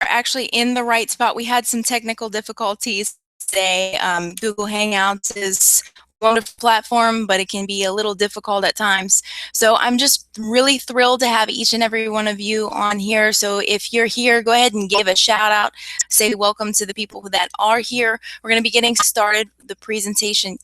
actually in the right spot. We had some technical difficulties today. Google Hangouts is a wonderful platform, but it can be a little difficult at times. So I'm just really thrilled to have each and every one of you on here. So if you're here, go ahead and give a shout out. Say welcome to the people that are here. We're going to be getting started. The presentation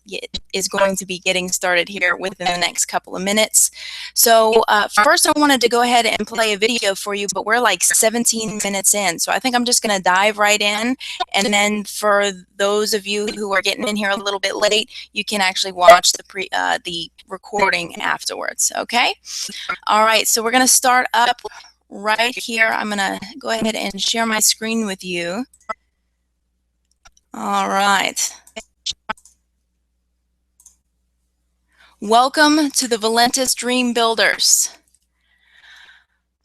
is going to be getting started here within the next couple of minutes. So first I wanted to go ahead and play a video for you, but we're like 17 minutes in. So I think I'm just going to dive right in. And then for those of you who are getting in here a little bit late, you can actually watch the recording afterwards. Okay. All right. So we're going to start up right here. I'm going to go ahead and share my screen with you. All right. Welcome to the Valentus Dream Builders.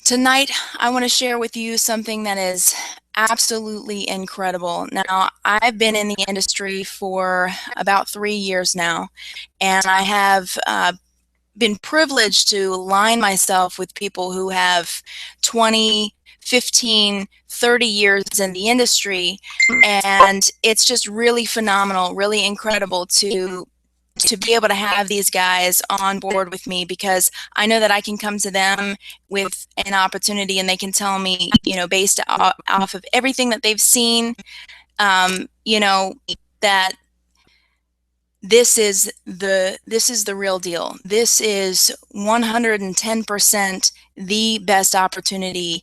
Tonight, I want to share with you something that is absolutely incredible. Now, I've been in the industry for about 3 years now, and I have been privileged to align myself with people who have 20, 15, 30 years in the industry, and it's just really phenomenal, really incredible to be able to have these guys on board with me, because I know that I can come to them with an opportunity and they can tell me, you know, based off of everything that they've seen, you know, that this is the real deal. This is 110% the best opportunity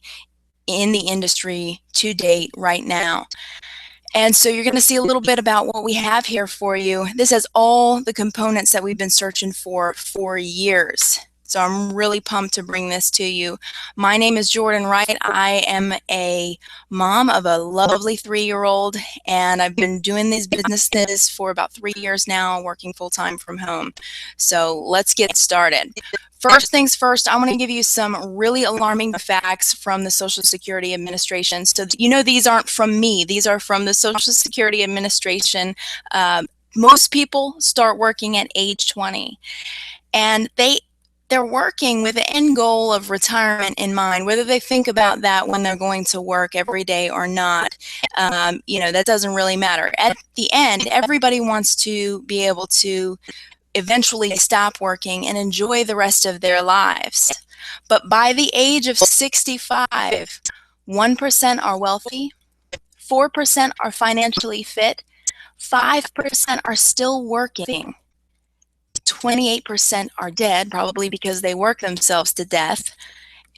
in the industry to date right now. And so you're going to see a little bit about what we have here for you. This has all the components that we've been searching for years. So I'm really pumped to bring this to you. My name is Jordan Wright. I am a mom of a lovely 3-year-old, and I've been doing these businesses for about 3 years now, working full-time from home. So let's get started. First things first, I want to give you some really alarming facts from the Social Security Administration. So you know these aren't from me. These are from the Social Security Administration. Most people start working at age 20, and they're working with the end goal of retirement in mind, whether they think about that when they're going to work every day or not. You know, that doesn't really matter. At the end, everybody wants to be able to eventually stop working and enjoy the rest of their lives. But by the age of 65, 1% are wealthy, 4% are financially fit, 5% are still working, 28% are dead, probably because they work themselves to death,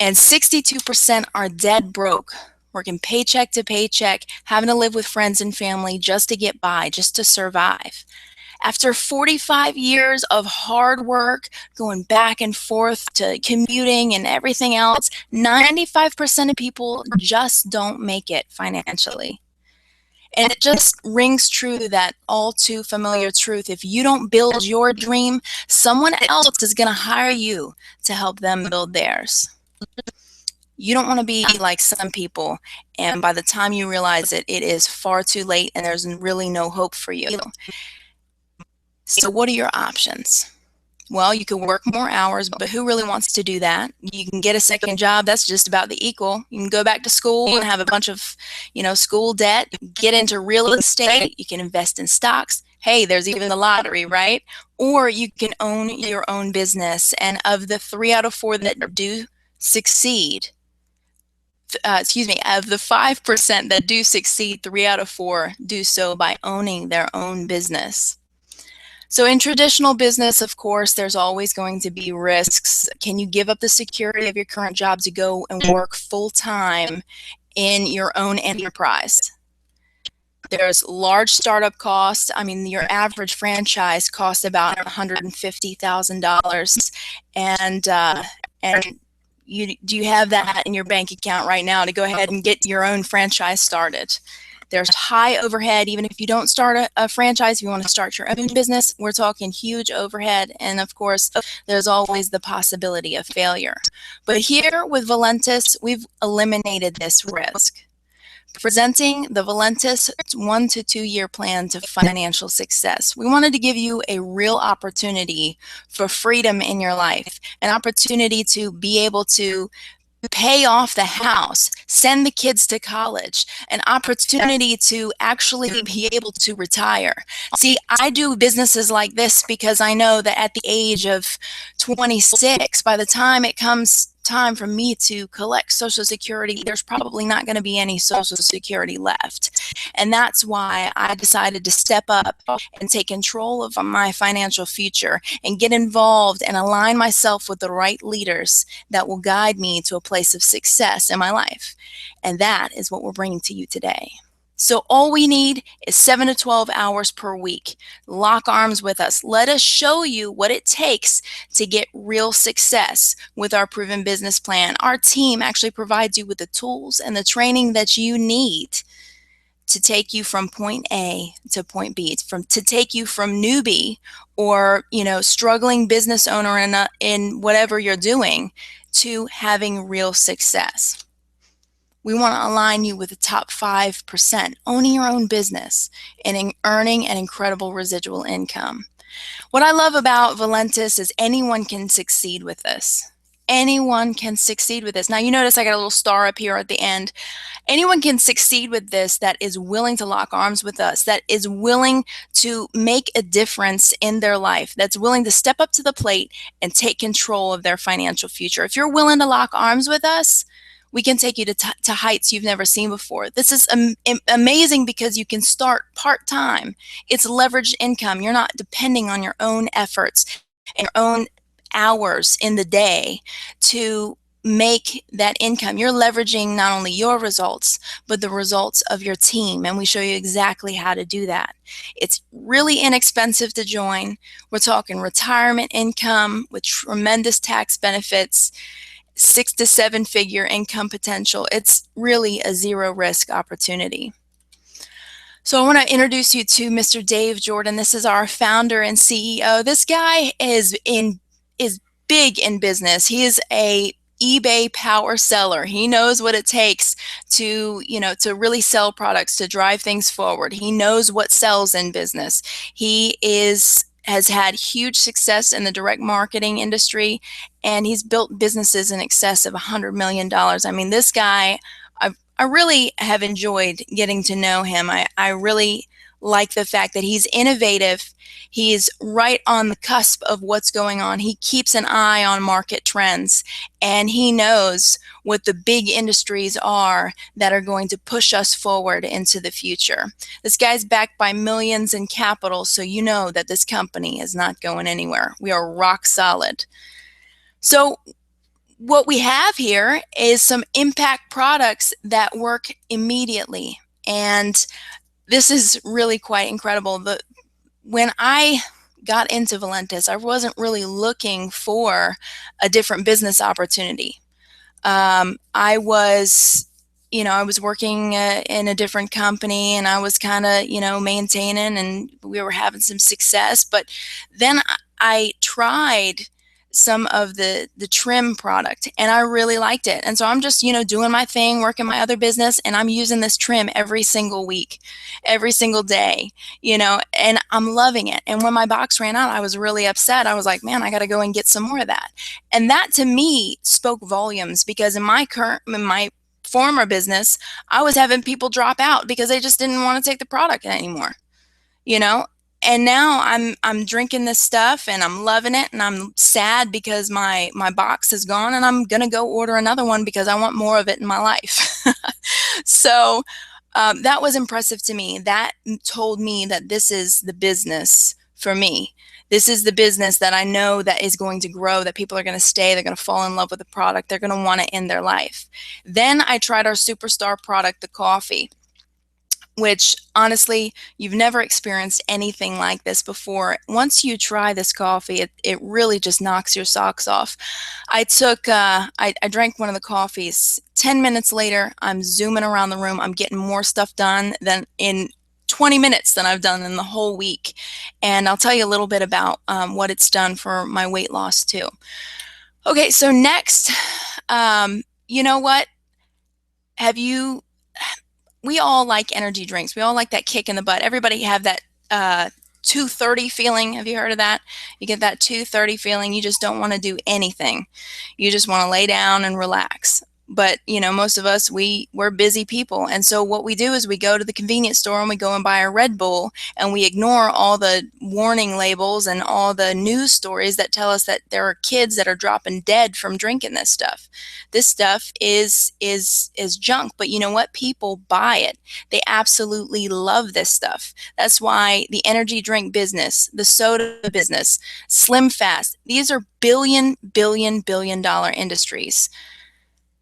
and 62% are dead broke, working paycheck to paycheck, having to live with friends and family just to get by, just to survive. After 45 years of hard work, going back and forth to commuting and everything else, 95% of people just don't make it financially. And it just rings true, that all too familiar truth. If you don't build your dream, someone else is going to hire you to help them build theirs. You don't want to be like some people, and by the time you realize it, it is far too late and there's really no hope for you. So what are your options? Well, you can work more hours, but who really wants to do that? You can get a second job. That's just about the equal. You can go back to school and have a bunch of, you know, school debt, get into real estate. You can invest in stocks. Hey, there's even the lottery, right? Or you can own your own business. And of the 3 out of 4 that do succeed, of the 5% that do succeed, 3 out of 4 do so by owning their own business. So in traditional business, of course, there's always going to be risks. Can you give up the security of your current job to go and work full-time in your own enterprise? There's large startup costs. I mean, your average franchise costs about $150,000, and do you have that in your bank account right now to go ahead and get your own franchise started? There's high overhead. Even if you don't start a franchise, if you want to start your own business, we're talking huge overhead. And of course, there's always the possibility of failure. But here with Valentus, we've eliminated this risk. Presenting the Valentus 1 to 2 year plan to financial success. We wanted to give you a real opportunity for freedom in your life, an opportunity to be able to pay off the house, send the kids to college, an opportunity to actually be able to retire. See, I do businesses like this because I know that at the age of 26, by the time it comes time for me to collect Social Security, there's probably not going to be any Social Security left. And that's why I decided to step up and take control of my financial future and get involved and align myself with the right leaders that will guide me to a place of success in my life. And that is what we're bringing to you today. So all we need is 7 to 12 hours per week. Lock arms with us. Let us show you what it takes to get real success with our proven business plan. Our team actually provides you with the tools and the training that you need to take you from point A to point B, to take you from newbie or, struggling business owner in whatever you're doing to having real success. We want to align you with the top 5% owning your own business and earning an incredible residual income. What I love about Valentus is anyone can succeed with this. Anyone can succeed with this. Now, you notice I got a little star up here at the end. Anyone can succeed with this that is willing to lock arms with us, that is willing to make a difference in their life, that's willing to step up to the plate and take control of their financial future. If you're willing to lock arms with us, we can take you to heights you've never seen before. This is amazing because you can start part-time. It's leveraged income. You're not depending on your own efforts and your own hours in the day to make that income. You're leveraging not only your results, but the results of your team. And we show you exactly how to do that. It's really inexpensive to join. We're talking retirement income with tremendous tax benefits, 6 to 7 figure income potential. It's really a zero risk opportunity. So I want to introduce you to Mr. Dave Jordan. This is our founder and CEO. This guy is big in business. He is a eBay power seller. He knows what it takes to really sell products, to drive things forward. He knows what sells in business. He has had huge success in the direct marketing industry, and he's built businesses in excess of $100 million. I mean, this guy, I really have enjoyed getting to know him. I really like the fact that he's innovative. He's right on the cusp of what's going on. He keeps an eye on market trends, and he knows what the big industries are that are going to push us forward into the future. This guy's backed by millions in capital, so you know that this company is not going anywhere. We are rock solid. So what we have here is some impact products that work immediately, and this is really quite incredible. When I got into Valentus, I wasn't really looking for a different business opportunity. I was working in a different company, and I was kind of, maintaining, and we were having some success. But then I tried some of the trim product, and I really liked it. And so I'm just, doing my thing, working my other business, and I'm using this trim every single week, every single day, and I'm loving it. And when my box ran out, I was really upset. I was like, man, I got to go and get some more of that. And that to me spoke volumes, because in my former business, I was having people drop out because they just didn't want to take the product anymore, you know? And now I'm drinking this stuff and I'm loving it, and I'm sad because my box is gone, and I'm gonna go order another one because I want more of it in my life. So that was impressive to me. That told me that this is the business for me. This is the business that I know that is going to grow, that people are going to stay, they're going to fall in love with the product, they're going to want it in their life. Then I tried our superstar product, the coffee, which honestly, you've never experienced anything like this before. Once you try this coffee, it really just knocks your socks off. I drank one of the coffees. 10 minutes later, I'm zooming around the room. I'm getting more stuff done than in 20 minutes than I've done in the whole week. And I'll tell you a little bit about what it's done for my weight loss too. Okay, so next, you know what? We all like energy drinks. We all like that kick in the butt. Everybody have that 2:30 feeling. Have you heard of that? You get that 2:30 feeling. You just don't want to do anything. You just want to lay down and relax. But most of us, we're busy people, and so what we do is we go to the convenience store and we go and buy a Red Bull, and we ignore all the warning labels and all the news stories that tell us that there are kids that are dropping dead from drinking this stuff. This stuff is junk, but you know what? People buy it. They absolutely love this stuff. That's why the energy drink business, the soda business, Slim Fast, these are billion dollar industries.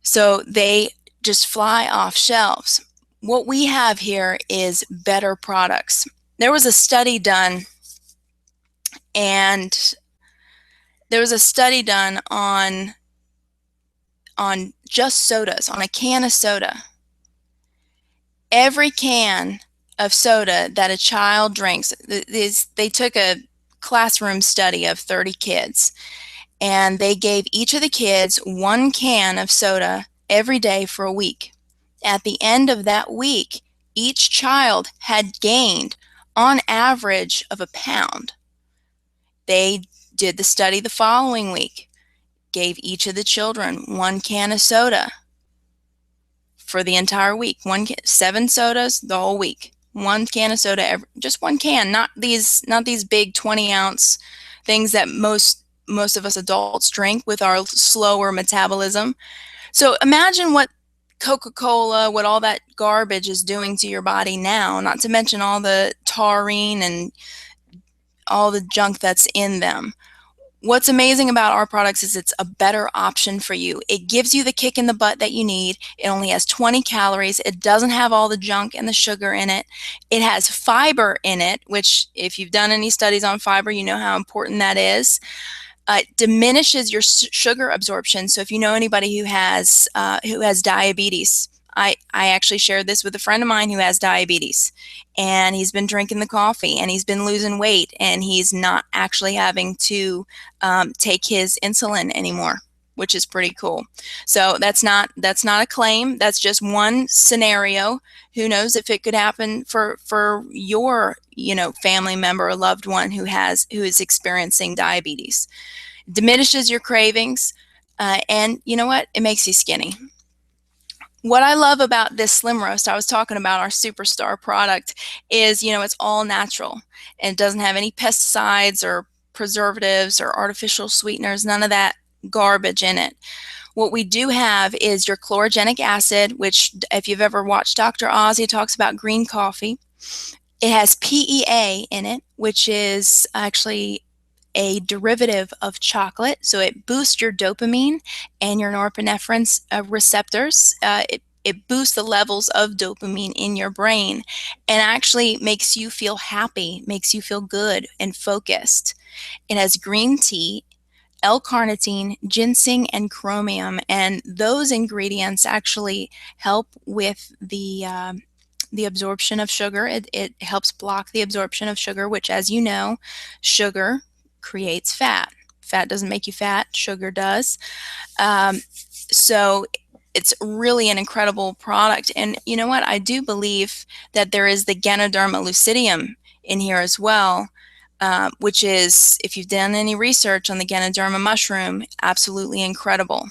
So they just fly off shelves. What we have here is better products. There was a study done, and there was a study done on just sodas, on a can of soda. Every can of soda that a child drinks, they took a classroom study of 30 kids, and they gave each of the kids one can of soda every day for a week. At the end of that week, each child had gained on average of a pound. They did the study the following week, gave each of the children one can of soda for the entire week. 7 sodas the whole week. One can of soda, just one can, not these big 20-ounce things that most of us adults drink with our slower metabolism. So imagine what Coca-Cola, what all that garbage is doing to your body now, not to mention all the taurine and all the junk that's in them. What's amazing about our products is it's a better option for you. It gives you the kick in the butt that you need. It only has 20 calories. It doesn't have all the junk and the sugar in it. It has fiber in it, which if you've done any studies on fiber, you know how important that is. Diminishes your sugar absorption. So if you know anybody who has diabetes, I actually shared this with a friend of mine who has diabetes, and he's been drinking the coffee, and he's been losing weight, and he's not actually having to take his insulin anymore, which is pretty cool. So that's not a claim. That's just one scenario. Who knows if it could happen for your family member or loved one who is experiencing diabetes. Diminishes your cravings, and you know what? It makes you skinny. What I love about this Slim Roast, I was talking about our superstar product, is it's all natural, and it doesn't have any pesticides or preservatives or artificial sweeteners, none of that garbage in it. What we do have is your chlorogenic acid, which if you've ever watched Dr. Oz, he talks about green coffee. It has PEA in it, which is actually a derivative of chocolate. So it boosts your dopamine and your norepinephrine receptors. It boosts the levels of dopamine in your brain and actually makes you feel happy, makes you feel good and focused. It has green tea, L-carnitine, ginseng, and chromium, and those ingredients actually help with the absorption of sugar. It helps block the absorption of sugar, which, as you know, sugar creates fat. Fat doesn't make you fat, sugar does. So it's really an incredible product. And you know what? I do believe that there is the Ganoderma lucidium in here as well, which is, if you've done any research on the Ganoderma mushroom, absolutely incredible.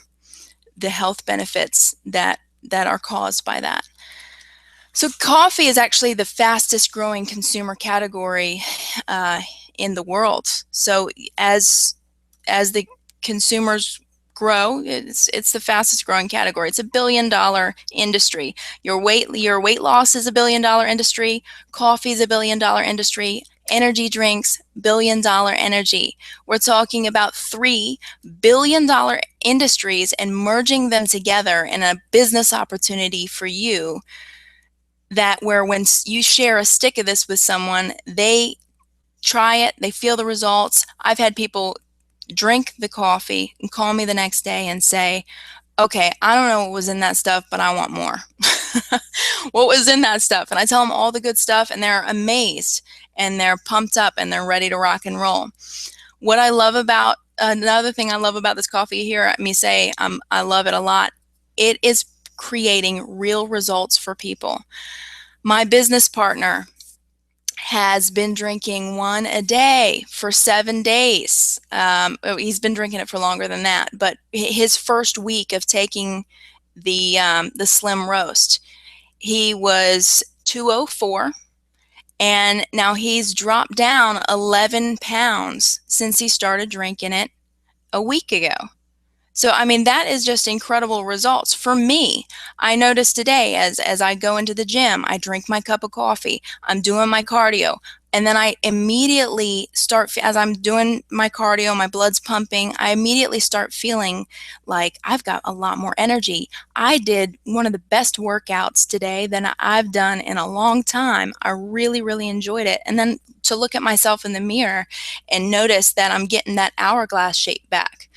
The health benefits that are caused by that. So coffee is actually the fastest growing consumer category in the world. So as the consumers grow, it's the fastest growing category. It's $1 billion industry. Your weight loss is $1 billion industry. Coffee is $1 billion industry. Energy drinks, $1 billion energy. We're talking about $3 billion industries and merging them together in a business opportunity for you, that where when you share a stick of this with someone, they try it, they feel the results. I've had people drink the coffee and call me the next day and say, okay, I don't know what was in that stuff, but I want more. What was in that stuff? And I tell them all the good stuff, and they're amazed, and they're pumped up, and they're ready to rock and roll. What I love about, another thing I love about this coffee, here me say, I love it a lot. It is creating real results for people. My business partner has been drinking one a day for 7 days. He's been drinking it for longer than that, but his first week of taking the slim roast. He was 204, and now he's dropped down 11 pounds since he started drinking it a week ago. So, I mean, that is just incredible results. For me, I notice today as I go into the gym, I drink my cup of coffee, I'm doing my cardio, and then I immediately start, as I'm doing my cardio, my blood's pumping, I immediately start feeling like I've got a lot more energy. I did one of the best workouts today that I've done in a long time. I really, really enjoyed it. And then to look at myself in the mirror and notice that I'm getting that hourglass shape back.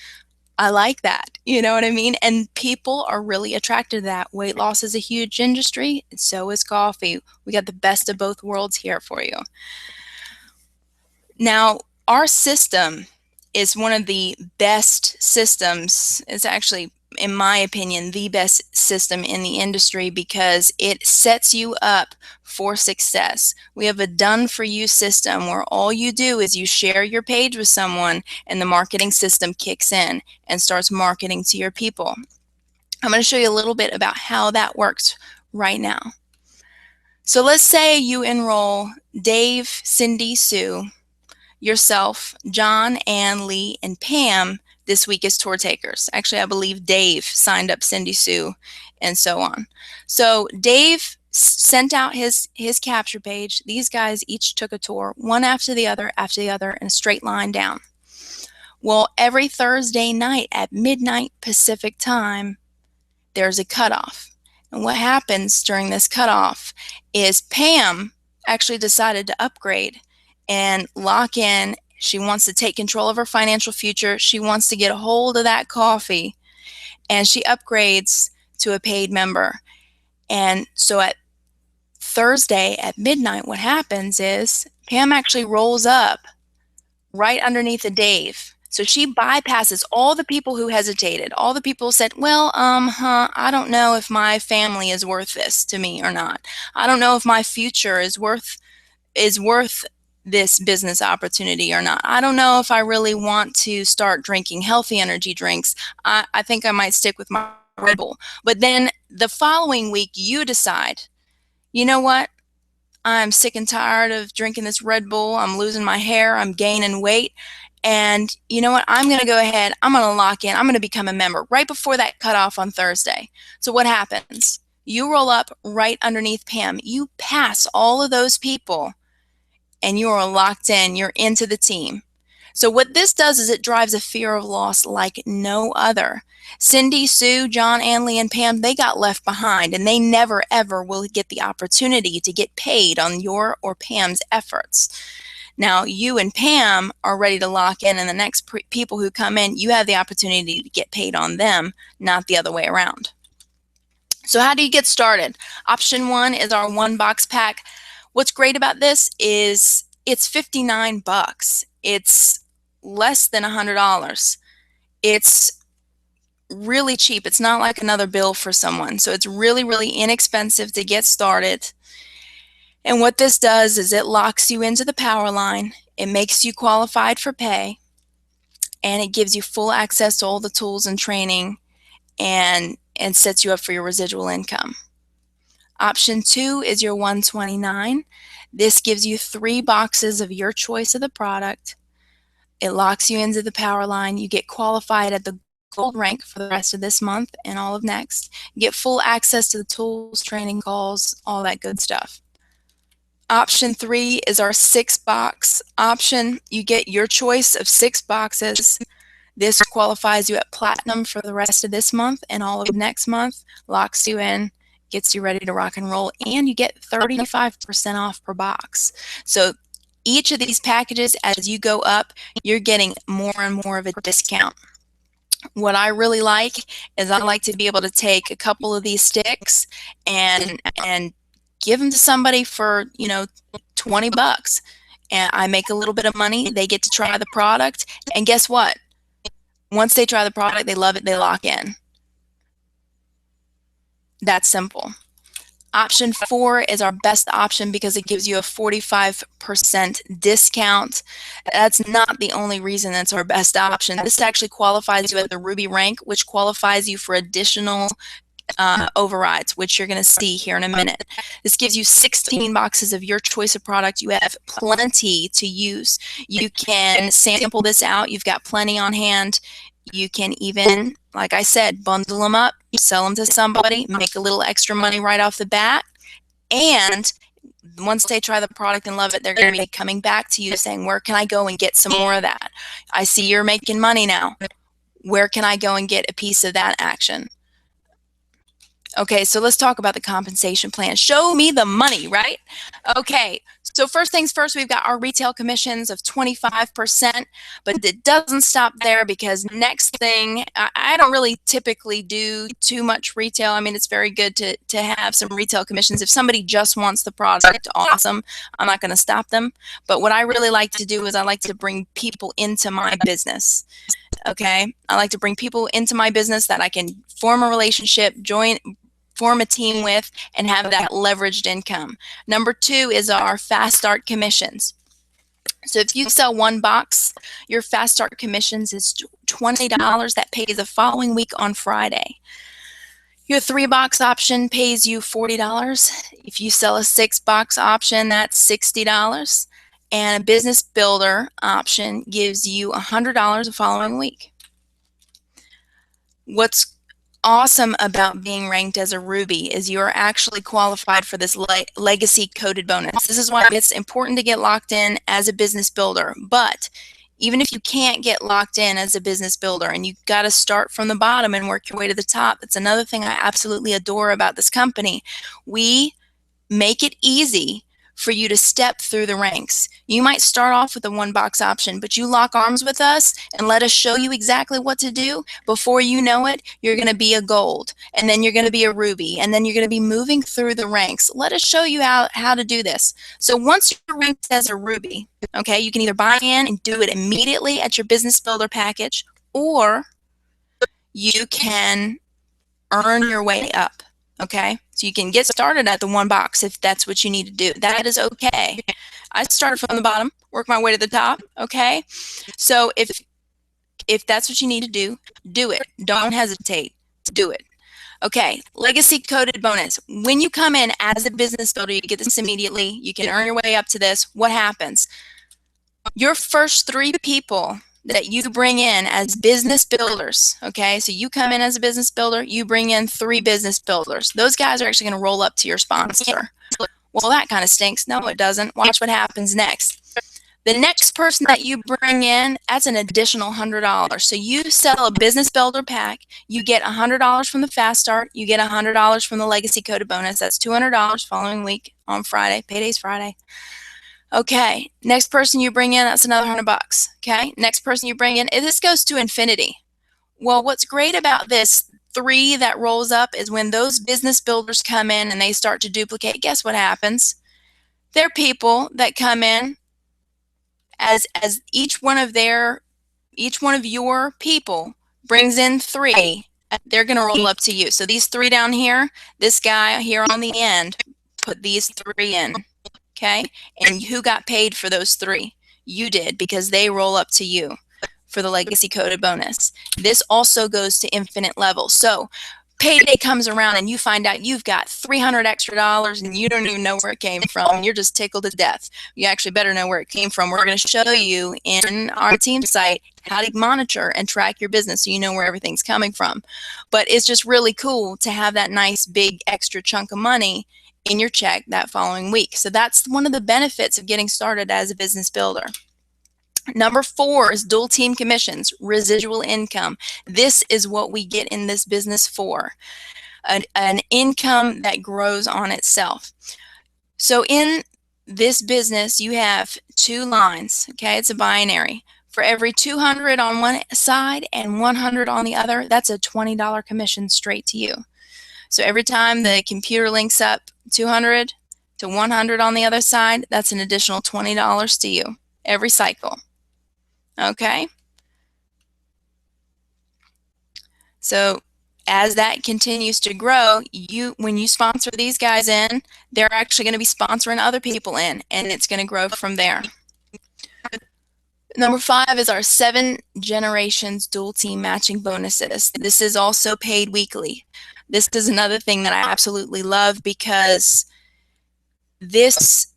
I like that. You know what I mean? And people are really attracted to that. Weight loss is a huge industry, and so is coffee. We got the best of both worlds here for you. Now, our system is one of the best systems. It's actually, in my opinion, the best system in the industry because it sets you up for success. We have a done-for-you system where all you do is you share your page with someone and the marketing system kicks in and starts marketing to your people. I'm going to show you a little bit about how that works right now. So let's say you enroll Dave, Cindy, Sue, yourself, John, Ann, Lee, and Pam this week as tour takers. Actually, I believe Dave signed up Cindy, Sue, and so on. So Dave sent out his capture page. These guys each took a tour, one after the other, in a straight line down. Well, every Thursday night at midnight Pacific time, there's a cutoff. And what happens during this cutoff is Pam actually decided to upgrade and lock in. She wants to take control of her financial future. She wants to get a hold of that coffee, and she upgrades to a paid member. And so at Thursday at midnight, what happens is Pam actually rolls up right underneath the Dave. So she bypasses all the people who hesitated. All the people said, well, I don't know if my family is worth this to me or not. I don't know if my future is worth this business opportunity or not. I don't know if I really want to start drinking healthy energy drinks. I think I might stick with my Red Bull. But then the following week, you decide, you know what? I'm sick and tired of drinking this Red Bull. I'm losing my hair. I'm gaining weight. And you know what? I'm going to go ahead. I'm going to lock in. I'm going to become a member right before that cutoff on Thursday. So what happens? You roll up right underneath Pam. You pass all of those people and you are locked in. You're into the team. So what this does is it drives a fear of loss like no other. Cindy, Sue, John, Anley, and Pam, they got left behind, and they never, ever will get the opportunity to get paid on your or Pam's efforts. Now, you and Pam are ready to lock in, and the next people who come in, you have the opportunity to get paid on them, not the other way around. So how do you get started? Option 1 is our 1-box pack. What's great about this is it's 59 bucks. It's less than $100. It's really cheap. It's not like another bill for someone. So it's really, really inexpensive to get started. And what this does is it locks you into the power line. It makes you qualified for pay, and it gives you full access to all the tools and training, and sets you up for your residual income. Option 2 is your 129. This gives you 3 boxes of your choice of the product. It locks you into the power line. You get qualified at the gold rank for the rest of this month and all of next. You get full access to the tools, training calls, all that good stuff. Option 3 is our 6-box option. You get your choice of 6 boxes. This qualifies you at platinum for the rest of this month and all of next month, locks you in, gets you ready to rock and roll, and you get 35% off per box. So each of these packages, as you go up, you're getting more and more of a discount. What I really like is I like to be able to take a couple of these sticks and give them to somebody for, 20 bucks. And I make a little bit of money. They get to try the product. And guess what? Once they try the product, they love it, they lock in. That's simple. Option 4 is our best option because it gives you a 45% discount. That's not the only reason it's our best option. This actually qualifies you at the Ruby rank, which qualifies you for additional overrides, which you're going to see here in a minute. This gives you 16 boxes of your choice of product. You have plenty to use. You can sample this out. You've got plenty on hand. You can even, like I said, bundle them up, sell them to somebody, make a little extra money right off the bat. And once they try the product and love it, they're going to be coming back to you saying, where can I go and get some more of that? I see you're making money now. Where can I go and get a piece of that action? Okay, so let's talk about the compensation plan. Show me the money, right? Okay, so first things first, we've got our retail commissions of 25%, but it doesn't stop there, because next thing, I don't really typically do too much retail. I mean, it's very good to have some retail commissions. If somebody just wants the product, awesome. I'm not going to stop them. But what I really like to do is I like to bring people into my business. Okay, I like to bring people into my business that I can form a relationship, form a team with, and have that leveraged income. Number 2 is our fast start commissions. So if you sell one box, your fast start commissions is $20. That pays the following week on Friday. Your 3-box option pays you $40. If you sell a 6-box option, that's $60. And a business builder option gives you $100 the following week. What's awesome about being ranked as a Ruby is you are actually qualified for this legacy coded bonus. This is why it's important to get locked in as a business builder. But even if you can't get locked in as a business builder and you've got to start from the bottom and work your way to the top, that's another thing I absolutely adore about this company. We make it easy for you to step through the ranks. You might start off with a 1-box option, but you lock arms with us and let us show you exactly what to do. Before you know it, you're going to be a gold, and then you're going to be a ruby, and then you're going to be moving through the ranks. Let us show you how to do this. So once you're ranked as a ruby, okay, you can either buy in and do it immediately at your business builder package, or you can earn your way up. Okay, so you can get started at the 1 box if that's what you need to do. That is okay. I started from the bottom, work my way to the top. Okay, so if that's what you need to do, do it. Don't hesitate. Do it. Okay, legacy coded bonus. When you come in as a business builder, you get this immediately. You can earn your way up to this. What happens? Your first 3 people that you bring in as business builders, okay? So you come in as a business builder, you bring in 3 business builders. Those guys are actually going to roll up to your sponsor. Well, that kind of stinks. No, it doesn't. Watch what happens next. The next person that you bring in, that's an additional $100. So you sell a business builder pack, you get $100 from the fast start, you get $100 from the legacy coded bonus. That's $200 following week on Friday. Payday's Friday. Okay, next person you bring in, that's another $100. Okay, next person you bring in, this goes to infinity. Well, what's great about this 3 that rolls up is when those business builders come in and they start to duplicate, guess what happens? They're people that come in as each one of your people brings in 3, they're going to roll up to you. So these 3 down here, this guy here on the end, put these 3 in. Okay, and who got paid for those 3? You did, because they roll up to you for the legacy coded bonus. This also goes to infinite levels. So payday comes around and you find out you've got $300 extra and you don't even know where it came from. You're just tickled to death. You actually better know where it came from. We're going to show you in our team site how to monitor and track your business so you know where everything's coming from. But it's just really cool to have that nice big extra chunk of money in your check that following week. So that's one of the benefits of getting started as a business builder. Number 4 is dual team commissions, residual income. This is what we get in this business for, an income that grows on itself. So in this business, you have 2 lines, okay? It's a binary. For every 200 on one side and 100 on the other, that's a $20 commission straight to you. So every time the computer links up 200 to 100 on the other side, that's an additional $20 to you every cycle. Okay? So as that continues to grow, when you sponsor these guys in, they're actually going to be sponsoring other people in, and it's going to grow from there. Number 5 is our 7 generations dual team matching bonuses. This is also paid weekly. This is another thing that I absolutely love, because this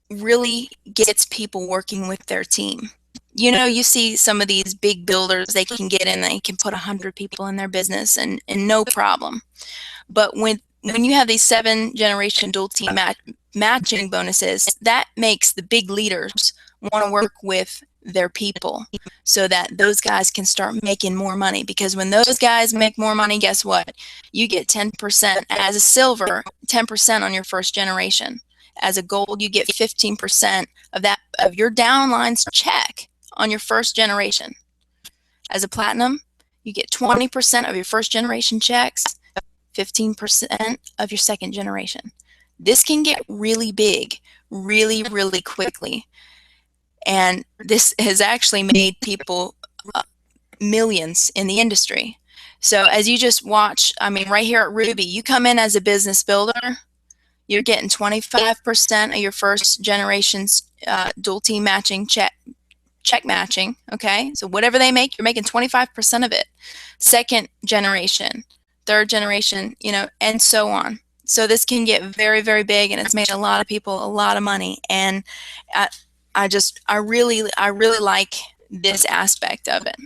really gets people working with their team. You know, you see some of these big builders, they can get in, they can put 100 people in their business and no problem. But when you have these 7-generation dual team matching bonuses, that makes the big leaders want to work with their people so that those guys can start making more money. Because when those guys make more money, guess what? You get 10% as a silver, 10% on your first generation. As a gold, you get 15% of your downline's check on your first generation. As a platinum, you get 20% of your first generation checks, 15% of your second generation. This can get really big really, really quickly. And this has actually made people millions in the industry. So as you just watch, I mean, right here at Ruby, you come in as a business builder, you're getting 25% of your first generation's dual team matching check matching, okay? So whatever they make, you're making 25% of it. Second generation, third generation, you know, and so on. So this can get very, very big, and it's made a lot of people a lot of money. And I really like this aspect of it.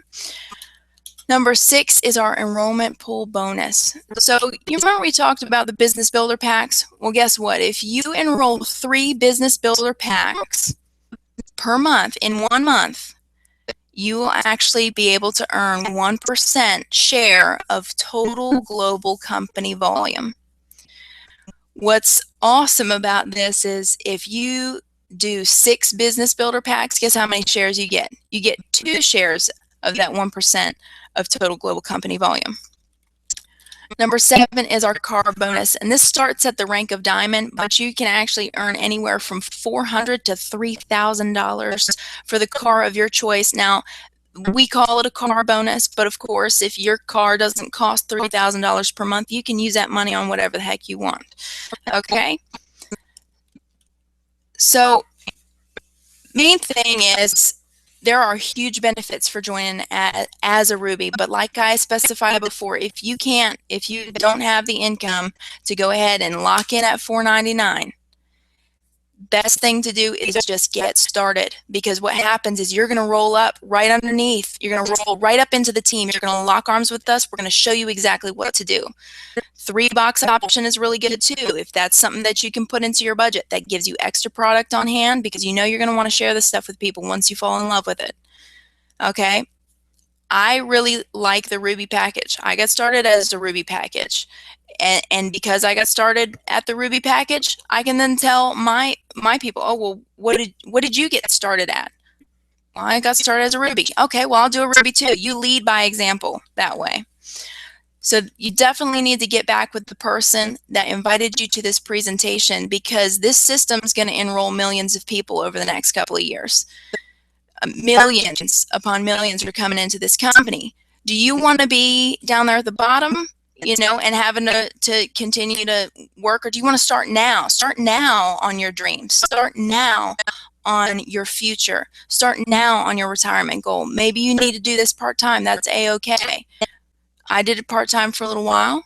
Number 6 is our enrollment pool bonus. So you remember we talked about the business builder packs? Well, guess what? If you enroll 3 business builder packs per month in 1 month, you will actually be able to earn 1% share of total global company volume. What's awesome about this is if you do 6 business builder packs, guess how many shares you get? You get 2 shares of that 1% of total global company volume. Number 7 is our car bonus, and this starts at the rank of diamond, but you can actually earn anywhere from $400 to $3,000 for the car of your choice. Now, we call it a car bonus, but of course, if your car doesn't cost $3,000 per month, you can use that money on whatever the heck you want. Okay? So, main thing is, there are huge benefits for joining as a Ruby, but like I specified before, if you don't have the income to go ahead and lock in at $499, best thing to do is just get started, because what happens is you're going to roll up right underneath. You're going to roll right up into the team. You're going to lock arms with us. We're going to show you exactly what to do. 3-box option is really good too. If that's something that you can put into your budget, that gives you extra product on hand, because you know you're going to want to share this stuff with people once you fall in love with it. Okay? I really like the Ruby package. I got started as a Ruby package. And because I got started at the Ruby package, I can then tell my people, oh, well, what did you get started at? Well, I got started as a Ruby. Okay, well, I'll do a Ruby too. You lead by example that way. So you definitely need to get back with the person that invited you to this presentation, because this system is going to enroll millions of people over the next couple of years. Millions upon millions are coming into this company. Do you want to be down there at the bottom, you know, and having to continue to work, or do you want to start now? Start now on your dreams. Start now on your future. Start now on your retirement goal. Maybe you need to do this part-time. That's a-okay. I did it part-time for a little while,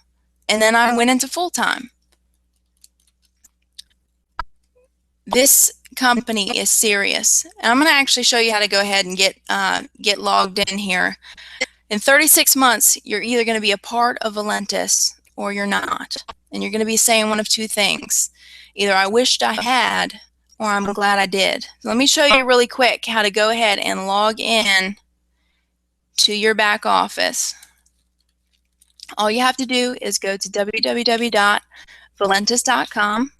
and then I went into full-time. This company is serious. And I'm going to actually show you how to go ahead and get logged in here. In 36 months, you're either going to be a part of Valentus or you're not. And you're going to be saying one of 2 things. Either I wished I had, or I'm glad I did. So let me show you really quick how to go ahead and log in to your back office. All you have to do is go to www.valentus.com.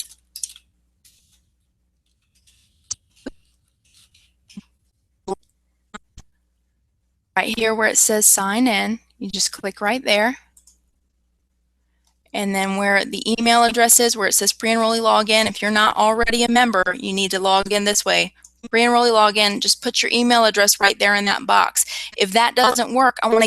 Right here where it says sign in, you just click right there. And then where the email address is, where it says pre-enrollee login, if you're not already a member, you need to log in this way. Pre-enrollee login, just put your email address right there in that box. If that doesn't work, I want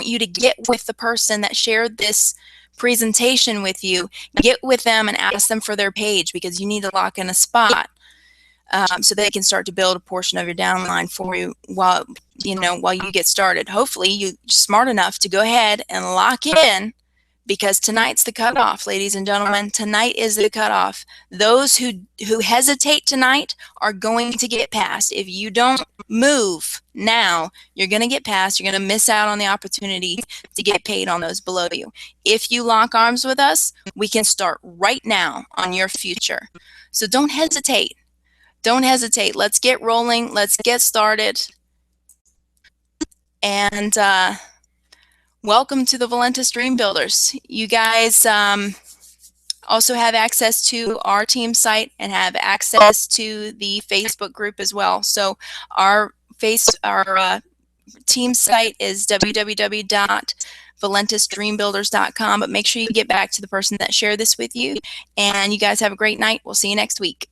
you to get with the person that shared this presentation with you. Get with them and ask them for their page, because you need to lock in a spot so they can start to build a portion of your downline for you while you get started. Hopefully you're smart enough to go ahead and lock in because tonight's the cutoff, ladies and gentlemen. Tonight is the cutoff. Those who hesitate tonight are going to get passed. If you don't move now, you're going to get passed. You're going to miss out on the opportunity to get paid on those below you. If you lock arms with us, we can start right now on your future. So don't hesitate. Don't hesitate. Let's get rolling. Let's get started. And welcome to the Valentus Dream Builders. You guys also have access to our team site and have access to the Facebook group as well. So our team site is www.valentusdreambuilders.com, but make sure you get back to the person that shared this with you. And you guys have a great night. We'll see you next week.